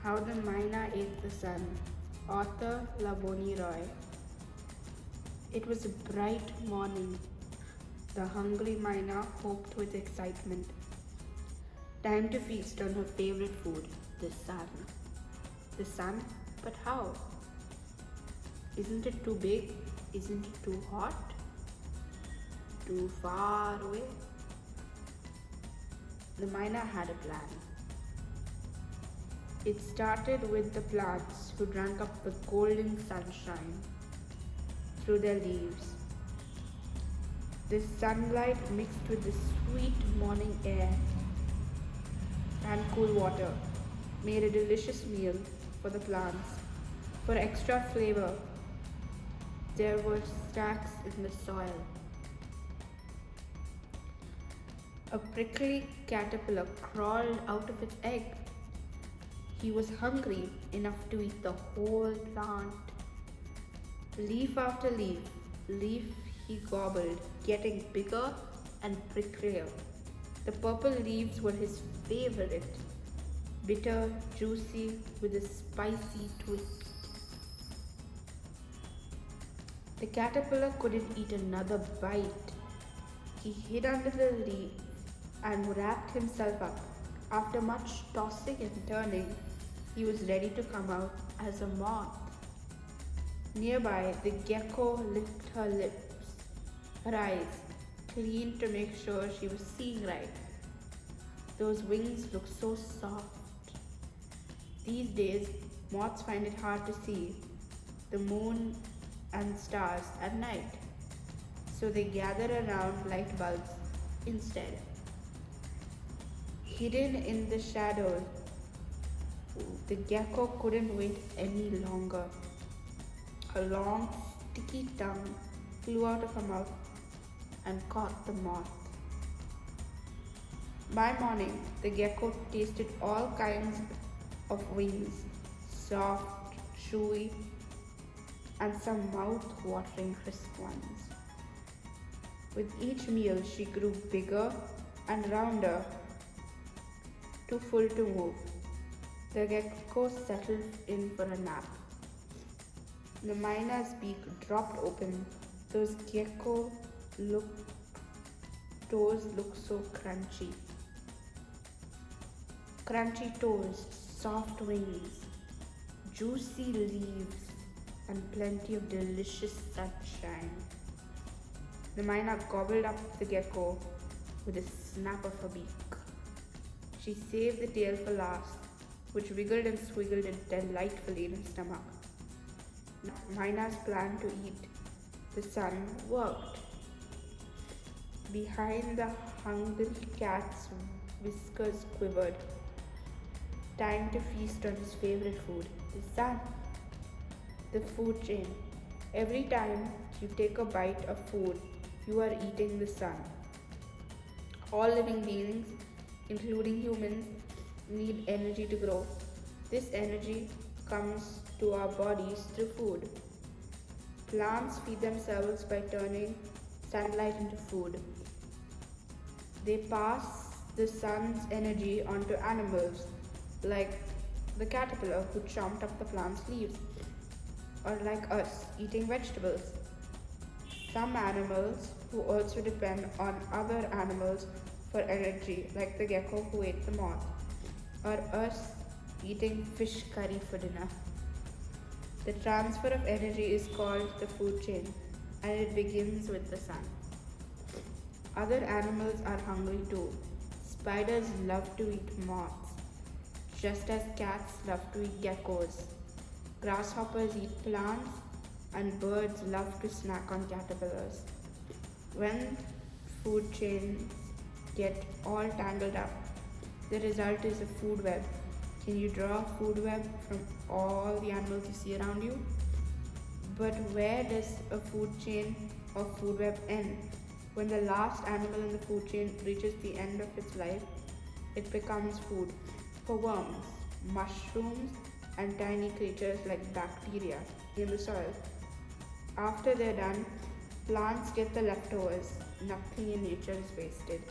How the Myna Ate the Sun, author Laboni Roy. It was a bright morning. The hungry Myna hoped with excitement. Time to feast on her favorite food, the sun. The sun? But how? Isn't it too big? Isn't it too hot? Too far away? The Myna had a plan. It started with the plants who drank up the golden sunshine through their leaves. The sunlight mixed with the sweet morning air and cool water made a delicious meal for the plants. For extra flavor, there were snacks in the soil. A prickly caterpillar crawled out of its egg. He was hungry enough to eat the whole plant. Leaf after leaf he gobbled, getting bigger and pricklier. The purple leaves were his favorite, bitter, juicy, with a spicy twist. The caterpillar couldn't eat another bite. He hid under the leaf and wrapped himself up. After much tossing and turning, he was ready to come out as a moth. Nearby, the gecko licked her lips, her eyes cleaned to make sure she was seeing right. Those wings looked so soft. These days, moths find it hard to see the moon and stars at night, so they gather around light bulbs instead. Hidden in the shadows, the gecko couldn't wait any longer. A long, sticky tongue flew out of her mouth and caught the moth. By morning, the gecko tasted all kinds of wings, soft, chewy, and some mouth-watering crisp ones. With each meal, she grew bigger and rounder, too full to move. The gecko settled in for a nap. The Myna's beak dropped open. Those gecko toes looked so crunchy. Crunchy toes, soft wings, juicy leaves, and plenty of delicious sunshine. The Myna gobbled up the gecko with a snap of her beak. She saved the tail for last, which wiggled and swiggled delightfully in her stomach. Myna's plan to eat the sun worked. Behind the hungry cat's whiskers quivered. Time to feast on his favorite food, the sun. The food chain. Every time you take a bite of food, you are eating the sun. All living beings, including humans, need energy to grow. This energy comes to our bodies through food. Plants feed themselves by turning sunlight into food. They pass the sun's energy onto animals, like the caterpillar who chomped up the plant's leaves, or like us eating vegetables. Some animals who also depend on other animals for energy, like the gecko who ate the moth, or us eating fish curry for dinner. The transfer of energy is called the food chain, and it begins with the sun. Other animals are hungry too. Spiders love to eat moths, just as cats love to eat geckos. Grasshoppers eat plants, and birds love to snack on caterpillars. When food chains get all tangled up, the result is a food web. Can you draw a food web from all the animals you see around you? But where does a food chain or food web end? When the last animal in the food chain reaches the end of its life, it becomes food for worms, mushrooms, and tiny creatures like bacteria in the soil. After they're done, plants get the leftovers. Nothing in nature is wasted.